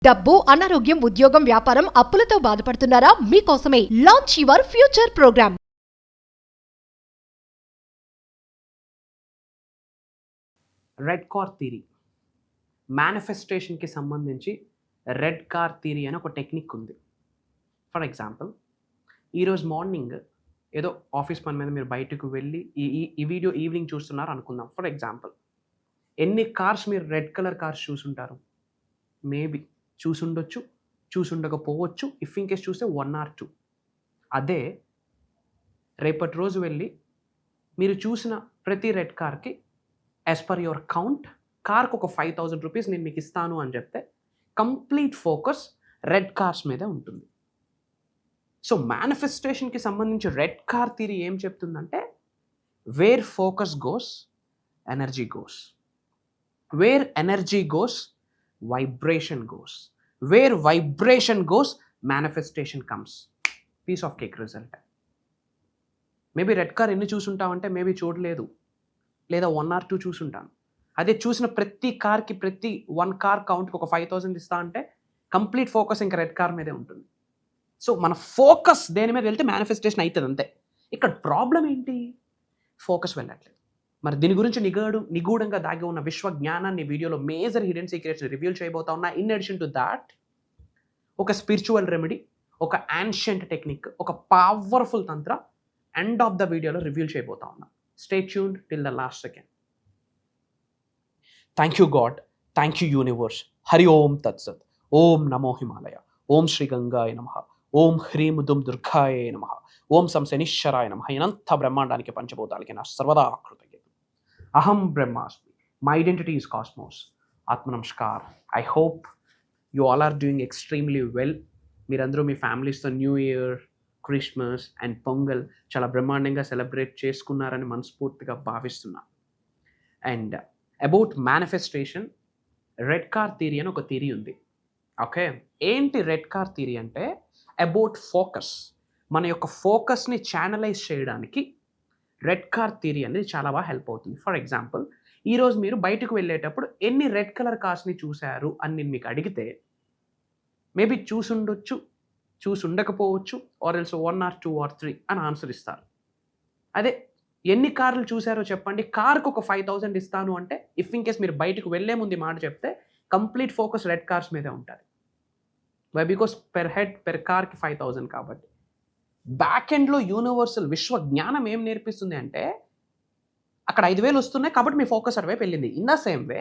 డబ్బు, అనారోగ్యం, ఉద్యోగం, వ్యాపారం, అప్పులతో బాధపడుతున్నారా? మీకోసమే launch your future program. Red car theory, మేనిఫెస్టేషన్కి సంబంధించి రెడ్ కార్ థియరీ అని ఒక టెక్నిక్ ఉంది. ఫర్ ఎగ్జాంపుల్, ఈరోజు మార్నింగ్ ఏదో ఆఫీస్ పని మీద మీరు బయటకు వెళ్ళి ఈ వీడియో ఈవినింగ్ చూస్తున్నారు అనుకుందాం. ఫర్ ఎగ్జాంపుల్, ఎన్ని కార్స్ మీరు రెడ్ కలర్ కార్స్ చూసుంటారు? మేబీ చూసుండొచ్చు, చూసుండకపోవచ్చు. ఇఫ్ ఇన్ కేస్ చూస్తే 1 or 2. అదే రేపటి రోజు వెళ్ళి మీరు చూసిన ప్రతి రెడ్ కార్కి యాజ్ పర్ యువర్ కౌంట్ కార్కి ఒక 5,000 రూపీస్ నేను మీకు ఇస్తాను అని చెప్తే కంప్లీట్ ఫోకస్ రెడ్ కార్స్ మీదే ఉంటుంది. సో మేనిఫెస్టేషన్కి సంబంధించి రెడ్ కార్ థియరీ ఏం చెప్తుందంటే, where focus goes energy goes, where energy goes vibration goes, where vibration goes manifestation comes. Piece of cake result. Maybe red car ఎన్ని చూసుంటామంటే మేబీ చూడలేదు, లేదా 1 or 2 చూసుంటాను. అదే చూసిన ప్రతి కార్కి ప్రతి 1 కార్ కౌంట్కి ఒక 5,000 ఇస్తా అంటే కంప్లీట్ ఫోకస్ ఇంకా రెడ్ కార్ మీదే ఉంటుంది. సో మన ఫోకస్ దేని మీద వెళ్తే మేనిఫెస్టేషన్ అవుతుంది అంతే. ఇక్కడ ప్రాబ్లం ఏంటి? ఫోకస్ వెళ్ళట్లేదు. మరి దీని గురించి నిగూఢంగా దాగి ఉన్న విశ్వ జ్ఞానాన్ని వీడియోలో మేజర్ హిడెన్ సీక్రెట్స్ రివీల్ చేయబోతా ఉన్నా. ఇన్ అడిషన్ టు దాట్, ఒక స్పిరిచువల్ రెమెడీ, ఒక యాన్షియంట్ టెక్నిక్, ఒక powerful tantra end of the వీడియోలో రివీల్ చేయబోతా ఉన్నా. Stay tuned till the last second. Thank you God, thank you universe. Hari Om తత్సత్. ఓం నమో హిమాలయ. ఓం శ్రీ గంగాయ నమః. ఓం హ్రీం దుమ్ దుర్గాయ నమః. ఓం సం శనీశ్వరాయ నమః. ఇనంత బ్రహ్మాండానికి పంచభూతాలకి నా సర్వదా కృతజ్ఞత. అహం బ్రహ్మాస్మి. My identity is cosmos. ఆత్మ నమస్కార్. I hope you all are doing extremely well. మీరందరూ మీ ఫ్యామిలీస్తో new year, Christmas and Pongal చాలా బ్రహ్మాండంగా సెలబ్రేట్ చేసుకున్నారని మనస్ఫూర్తిగా భావిస్తున్నా. And about manifestation, red car theory అని ఒక థియరీ ఉంది. ఓకే, ఏంటి రెడ్ కార్ థియరీ అంటే, అబౌట్ ఫోకస్. మన యొక్క ఫోకస్ని ఛానలైజ్ చేయడానికి రెడ్ కార్ థియరీ అనేది చాలా బాగా హెల్ప్ అవుతుంది. ఫర్ ఎగ్జాంపుల్, ఈరోజు మీరు బయటకు వెళ్ళేటప్పుడు ఎన్ని రెడ్ కలర్ కార్స్ని చూశారు అని నేను మీకు అడిగితే maybe చూసుండొచ్చు, చూసుండకపోవచ్చు, or else 1 or 2 or 3 అని ఆన్సర్ ఇస్తారు. అదే ఎన్ని కార్లు చూశారో చెప్పండి, కార్కి ఒక 5,000 ఇస్తాను అంటే ఇఫ్ ఇన్ కేస్ మీరు బయటకు వెళ్ళే ముందు మాట చెప్తే కంప్లీట్ ఫోకస్ రెడ్ కార్స్ మీదే ఉంటుంది. Why? Because per head per కార్కి 5,000 కాబట్టి. బ్యాక్ ఎండ్లో యూనివర్సల్ విశ్వ జ్ఞానం ఏం నేర్పిస్తుంది అంటే, అక్కడ 5,000 వస్తున్నాయి కాబట్టి మీ ఫోకస్ అటువైపు వెళ్ళింది. In the same way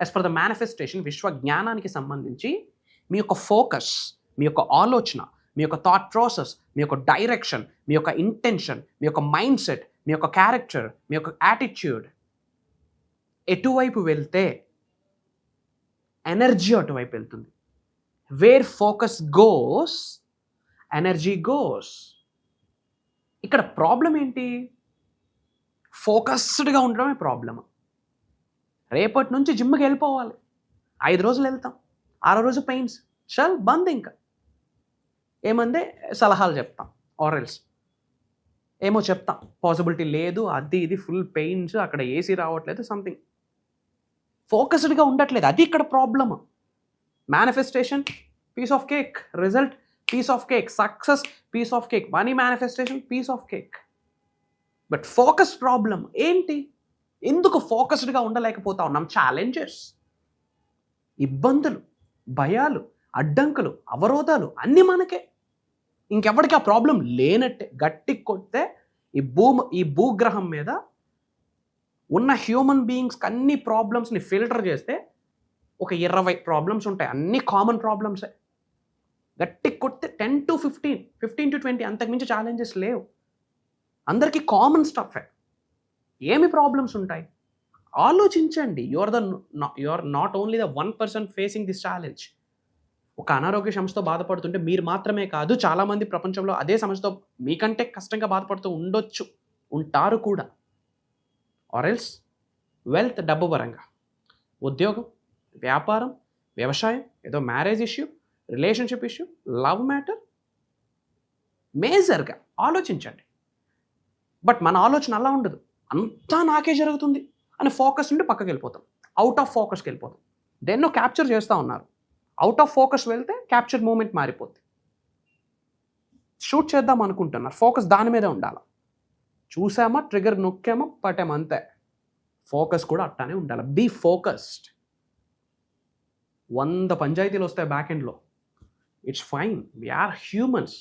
as per the manifestation, విశ్వ జ్ఞానానికి సంబంధించి మీ యొక్క ఫోకస్, మీ యొక్క ఆలోచన, మీ యొక్క థాట్ ప్రాసెస్, మీ యొక్క డైరెక్షన్, మీ యొక్క ఇంటెన్షన్, మీ యొక్క మైండ్ సెట్, మీ యొక్క క్యారెక్టర్, మీ యొక్క యాటిట్యూడ్ ఎటువైపు వెళ్తే ఎనర్జీ అటువైపు వెళ్తుంది. Where focus goes energy goes. ఇక్కడ ప్రాబ్లం ఏంటి? ఫోకస్డ్గా ఉండడమే ప్రాబ్లమ్. రేపటి నుంచి జిమ్కి వెళ్ళిపోవాలి, 5 రోజులు వెళ్తాం, 6వ రోజు పెయిన్స్, చల్ బంద్. ఇంకా ఏమందే సలహాలు చెప్తాం, ఆరెల్స్ ఏమో చెప్తాం, పాసిబిలిటీ లేదు, అది ఇది ఫుల్ పెయిన్స్, అక్కడ ఏసీ రావట్లేదు, సంథింగ్. ఫోకస్డ్గా ఉండట్లేదు, అది ఇక్కడ problem. Manifestation piece of cake, result piece of cake, success piece of cake, money manifestation piece of cake. But focus problem ఏంటి? ఎందుకు ఫోకస్డ్గా ఉండలేకపోతా ఉన్నాం? ఛాలెంజెస్, ఇబ్బందులు, భయాలు, అడ్డంకులు, అవరోధాలు అన్నీ మనకే. ఇంకెవరికి ఆ ప్రాబ్లం లేనట్టే. గట్టి కొడితే ఈ భూగ్రహం మీద ఉన్న హ్యూమన్ బీయింగ్స్కి అన్ని ప్రాబ్లమ్స్ని ఫిల్టర్ చేస్తే ఒక 20 ప్రాబ్లమ్స్ ఉంటాయి. అన్ని కామన్ ప్రాబ్లమ్సే. గట్టి కొడితే 10 to 15, 15 to 20, అంతకుమించి ఛాలెంజెస్ లేవు. అందరికీ కామన్ స్టఫే. ఏమి ప్రాబ్లమ్స్ ఉంటాయి? ఆలోచించండి. You are not only the 1% facing this challenge. ఒక అనారోగ్య సమస్యతో బాధపడుతుంటే మీరు మాత్రమే కాదు, చాలామంది ప్రపంచంలో అదే సమస్యతో మీకంటే కష్టంగా బాధపడుతూ ఉండొచ్చు, ఉంటారు కూడా. ఆరెల్స్ వెల్త్, డబ్బు పరంగా, ఉద్యోగం, వ్యాపారం, వ్యవసాయం, ఏదో marriage issue, relationship issue, love matter, మేజర్గా ఆలోచించండి. బట్ మన ఆలోచన అలా ఉండదు. అంతా నాకే జరుగుతుంది అని ఫోకస్ నుండి పక్కకి వెళ్ళిపోతాం, అవుట్ ఆఫ్ ఫోకస్కి వెళ్ళిపోతాం. దేన్నో క్యాప్చర్ చేస్తూ ఉన్నారు. అవుట్ ఆఫ్ ఫోకస్ వెళ్తే క్యాప్చర్ మూమెంట్ మారిపోద్ది. షూట్ చేద్దాం అనుకుంటున్నారు, ఫోకస్ దాని మీదే ఉండాలి. చూసామా, ట్రిగర్ నొక్కామా, పట్టామా, అంతే. ఫోకస్ కూడా అట్టానే ఉండాలి. Be focused. 100 పంచాయతీలు వస్తాయి బ్యాక్ ఎండ్లో, it's fine, we are humans.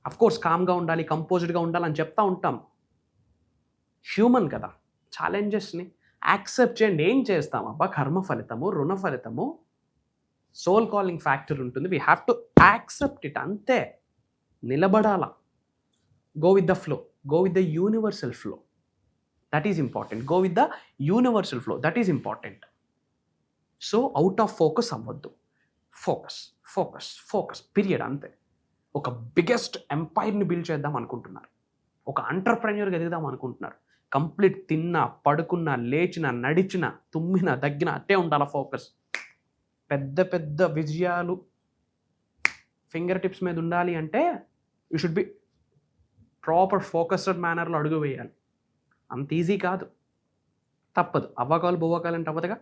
Of course కామ్గా ఉండాలి, కంపోజ్డ్గా ఉండాలి అని చెప్తా ఉంటాం. హ్యూమన్ కదా, ఛాలెంజెస్ని యాక్సెప్ట్ చేయండి. ఏం చేస్తాం అబ్బా, కర్మ ఫలితము, రుణ ఫలితము, సోల్ కాలింగ్ ఫ్యాక్టర్ ఉంటుంది. We have to accept it, అంతే. నిలబడాల. Go with the flow, go with the universal flow, that is important. Go with the universal flow, that is important. So out of focus అవ్వద్దు. Focus focus focus period, అంతే. ఒక biggest ఎంపైర్ని build చేద్దాం అనుకుంటున్నారు, ఒక ఎంటర్ప్రెన్యూర్గా ఎదుగుదాం అనుకుంటున్నారు. Complete తిన్నా, పడుకున్నా, లేచినా, నడిచినా, తుమ్మినా, దగ్గినా అట్టే ఉండాలి ఫోకస్. పెద్ద పెద్ద విజయాలు ఫింగర్ టిప్స్ మీద ఉండాలి అంటే you should be proper focused మేనర్లో అడుగు వేయాలి. అంత ఈజీ కాదు, తప్పదు. అవ్వకాలు బువ్వకాలు అంటే అవ్వదుగా.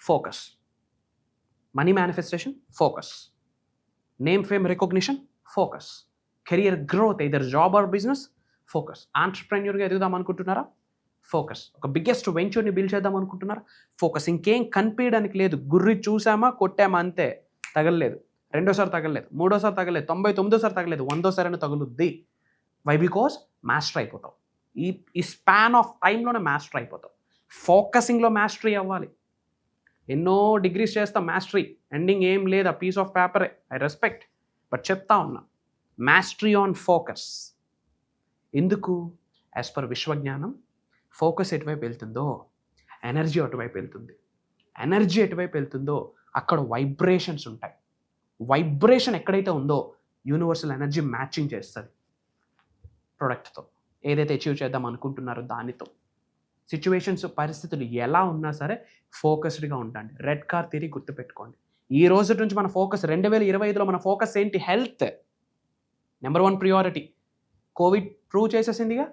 Focus. Money manifestation, focus. Name fame recognition, focus. Career growth, either job or business, focus. ఆంటర్ప్రెన్యూర్గా ఎదుగుదాం అనుకుంటున్నారా, ఫోకస్. ఒక బిగ్గెస్ట్ వెంచర్ని బిల్డ్ చేద్దాం అనుకుంటున్నారా, ఫోకస్. ఇంకేం కనిపించడానికి లేదు. గుర్రి చూసామా, కొట్టామా, అంతే. తగలలేదు, రెండోసారి తగలలేదు, మూడోసారి తగలేదు, 99సారి తగలేదు, 100సారి తగులుద్ది. వై? బికాస్ మాస్టర్ అయిపోతావు. ఈ స్పాన్ ఆఫ్ టైంలోనే మాస్టర్ అయిపోతావు. ఫోకసింగ్లో మాస్టరీ అవ్వాలి. ఎన్నో డిగ్రీస్ చేస్తాం, మాస్టరీ ఎండింగ్ ఏం లేదు, ఆ పీస్ ఆఫ్ పేపరే. ఐ రెస్పెక్ట్, బట్ చెప్తా ఉన్నా, మాస్టరీ ఆన్ ఫోకస్. ఎందుకు? యాజ్ పర్ విశ్వజ్ఞానం, ఫోకస్ ఎటువైపు వెళ్తుందో ఎనర్జీ అటువైపు వెళ్తుంది. ఎనర్జీ ఎటువైపు వెళ్తుందో అక్కడ వైబ్రేషన్స్ ఉంటాయి. వైబ్రేషన్ ఎక్కడైతే ఉందో యూనివర్సల్ ఎనర్జీ మ్యాచింగ్ చేస్తుంది ప్రొడక్ట్తో. ఏదైతే అచీవ్ చేద్దాం అనుకుంటున్నారో దానితో. సిచ్యువేషన్స్, పరిస్థితులు ఎలా ఉన్నా సరే ఫోకస్డ్గా ఉండండి. రెడ్ కార్ థియరీ గుర్తుపెట్టుకోండి. ఈ రోజు నుంచి మన ఫోకస్ 2025లో మన ఫోకస్ ఏంటి? Health. Number 1 priority. Covid prove చేసేసిందిగా.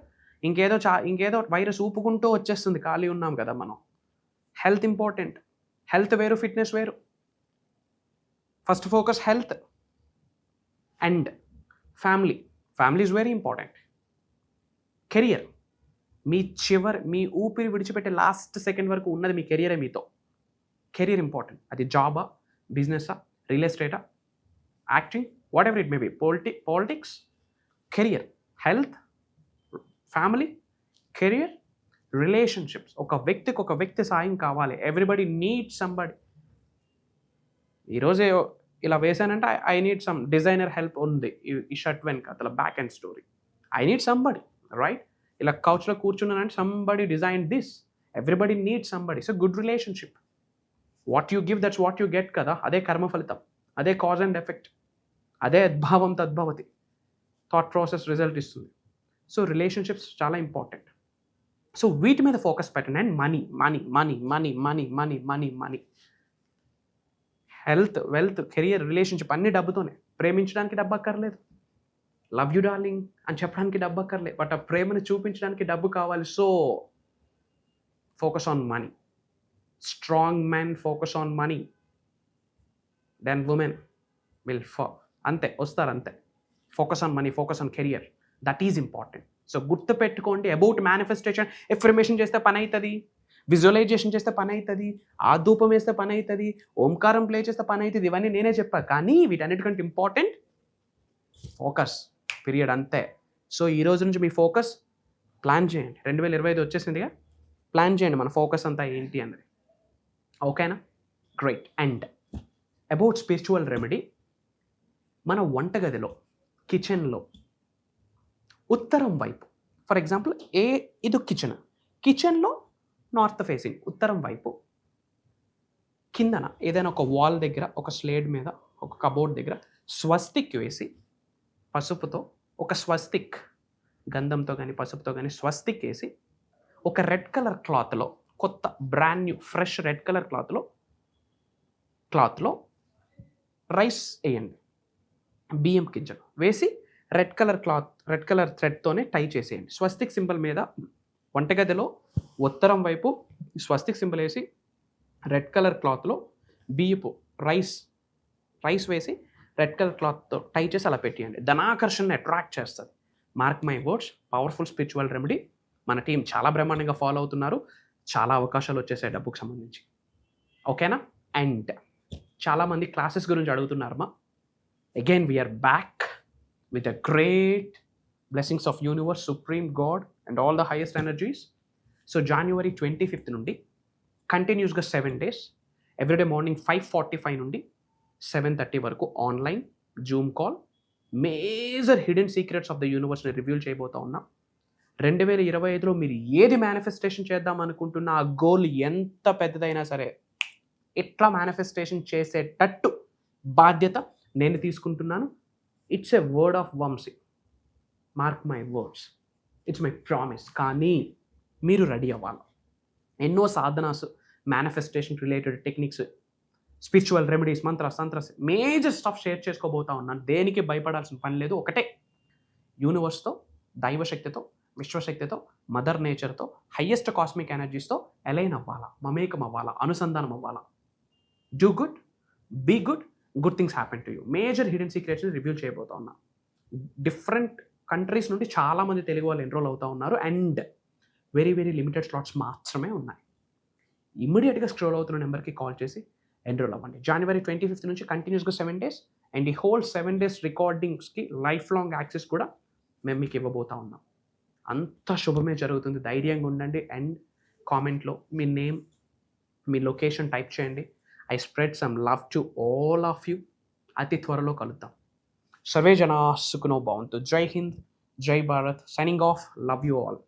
ఇంకేదో వైరస్ ఊపుకుంటూ వచ్చేస్తుంది, ఖాళీ ఉన్నాం కదా మనం. Health important. హెల్త్ వేరు, ఫిట్నెస్ వేరు. First focus health. And family. Family is very important. Career. మీ ఊపిరి విడిచిపెట్టే లాస్ట్ సెకండ్ వరకు ఉన్నది మీ కెరియరే మీతో. Career important. అది జాబా, బిజినెసా, రియల్ ఎస్టేటా, acting, whatever it may be, politics. Career, health, family, career, relationships. ఒక వ్యక్తి సాయం కావాలి. Everybody needs somebody. ఈరోజే ఇలా వేసానంటే I need some designer help ఉంది ఈ షర్ట్ వెనుక, అతల back and story. I need somebody, right? ఇలా కౌచ్లో కూర్చున్నానంటే somebody design this. Everybody need somebody. So good relationship. What you give, that's what you get కదా. అదే కర్మ ఫలితం, అదే కాజ్ అండ్ ఎఫెక్ట్, అదే అద్భావం తద్భవతి. థాట్ ప్రాసెస్ రిజల్ట్ ఇస్తుంది. సో రిలేషన్షిప్స్ చాలా ఇంపార్టెంట్. సో వీటి మీద ఫోకస్ పెట్టండి. And money money money money money money money money. Health, wealth, career, relationship అన్ని డబ్బుతోనే. ప్రేమించడానికి డబ్బు అక్కర్లేదు. లవ్ యూ డార్లింగ్ అని చెప్పడానికి డబ్బు అక్కర్లేదు. బట్ ఆ ప్రేమను చూపించడానికి డబ్బు కావాలి. So focus on money. Strong men focus on money, then women will fall. అంతే, వస్తారు అంతే. Focus on money, focus on career, that is important. So గుర్తుపెట్టుకోండి. అబౌట్ మేనిఫెస్టేషన్, ఎఫర్మేషన్ చేస్తే పని అవుతుంది, విజువలైజేషన్ చేస్తే పని అవుతుంది, ఆ ధూపం వేస్తే పని అవుతుంది, ఓంకారం ప్లే చేస్తే పని అవుతుంది. ఇవన్నీ నేనే చెప్పా. కానీ వీటన్నిటికంటే ఇంపార్టెంట్ ఫోకస్, పీరియడ్, అంతే. సో ఈ రోజు నుంచి మీ ఫోకస్ ప్లాన్ చేయండి. 2025 వచ్చేసిందిగా, ప్లాన్ చేయండి మన ఫోకస్ అంతా ఏంటి అన్నది. ఓకేనా? Great. And about spiritual remedy, మన వంటగదిలో, కిచెన్లో ఉత్తరం వైపు, ఫర్ ఎగ్జాంపుల్ ఇది కిచెన్లో నార్త్ ఫేసింగ్ ఉత్తరం వైపు, కిందన ఏదైనా ఒక వాల్ దగ్గర, ఒక స్లేడ్ మీద, ఒక కబోర్డ్ దగ్గర స్వస్తిక్ వేసి, పసుపుతో ఒక స్వస్తిక్, గంధంతో కానీ పసుపుతో కానీ స్వస్తిక్ వేసి, ఒక రెడ్ కలర్ క్లాత్లో, కొత్త brand new fresh red colour క్లాత్లో రైస్ వేయండి. బియ్యం గింజలు వేసి రెడ్ కలర్ థ్రెడ్తోనే టై చేసేయండి. స్వస్తిక్ సింబల్ మీద వంటగదిలో ఉత్తరం వైపు స్వస్తిక్ సింబల్ వేసి రెడ్ కలర్ క్లాత్లో బియ్యపు రైస్ వేసి రెడ్ కలర్ క్లాత్తో టై చేసి అలా పెట్టేయండి. ధనాకర్షణని అట్రాక్ట్ చేస్తుంది. Mark my words, powerful spiritual remedy. మన టీం చాలా బ్రహ్మాండంగా ఫాలో అవుతున్నారు. చాలా అవకాశాలు వచ్చేసాయి డబ్బుకు సంబంధించి. ఓకేనా? అండ్ చాలామంది క్లాసెస్ గురించి అడుగుతున్నారమ్మా. Again we are back with a great blessings of universe, supreme God and all the highest energies. So January 25th నుండి కంటిన్యూస్గా 7 days ఎవ్రీడే మార్నింగ్ 5:45 నుండి 7:30 వరకు online zoom call major hidden secrets of the యూనివర్స్ని reveal చేయబోతా ఉన్నాం. 2025లో మీరు ఏది manifestation చేద్దాం అనుకుంటున్న ఆ గోల్ ఎంత పెద్దదైనా సరే ఇట్లా మేనిఫెస్టేషన్ చేసేటట్టు బాధ్యత నేను తీసుకుంటున్నాను. It's a word of Vamshi. Mark my words, it's my promise. కానీ మీరు రెడీ అవ్వాలి. ఎన్నో సాధనాస్, manifestation related techniques, spiritual remedies, మంత్రాస్, మేజర్ స్టఫ్ షేర్ చేసుకోబోతా ఉన్నాను. దేనికి భయపడాల్సిన పని లేదు. ఒకటే, యూనివర్స్తో, దైవశక్తితో, విశ్వశక్తితో, మదర్ నేచర్తో, హయ్యెస్ట్ కాస్మిక్ ఎనర్జీస్తో అలైన్ అవ్వాలా, మమేకం అవ్వాలా, అనుసంధానం అవ్వాలా. Do good, be good, good things happen to you. Major hidden సీక్రెట్స్ని రివ్యూ చేయబోతా ఉన్నా. డిఫరెంట్ కంట్రీస్ నుండి చాలామంది తెలుగు వాళ్ళు ఎన్రోల్ అవుతూ ఉన్నారు. అండ్ వెరీ లిమిటెడ్ స్లాట్స్ మాత్రమే ఉన్నాయి. ఇమ్మీడియట్గా స్క్రోల్ అవుతున్న నెంబర్కి కాల్ చేసి ఎన్రోల్ అవ్వండి. January 25th నుంచి కంటిన్యూస్గా 7 days అండ్ ఈ హోల్ 7 days రికార్డింగ్స్కి లైఫ్ లాంగ్ యాక్సెస్ కూడా మేము మీకు ఇవ్వబోతా ఉన్నాం. అంత శుభమే జరుగుతుంది. ధైర్యంగా ఉండండి. అండ్ కామెంట్లో మీ నేమ్, మీ లొకేషన్ టైప్ చేయండి. I spread some love to all of you. అతి త్వరలో కలుద్దాం. సర్వే జనా సుఖినో భవంతు. జై హింద్, జై Bharat. Signing off. Love you all.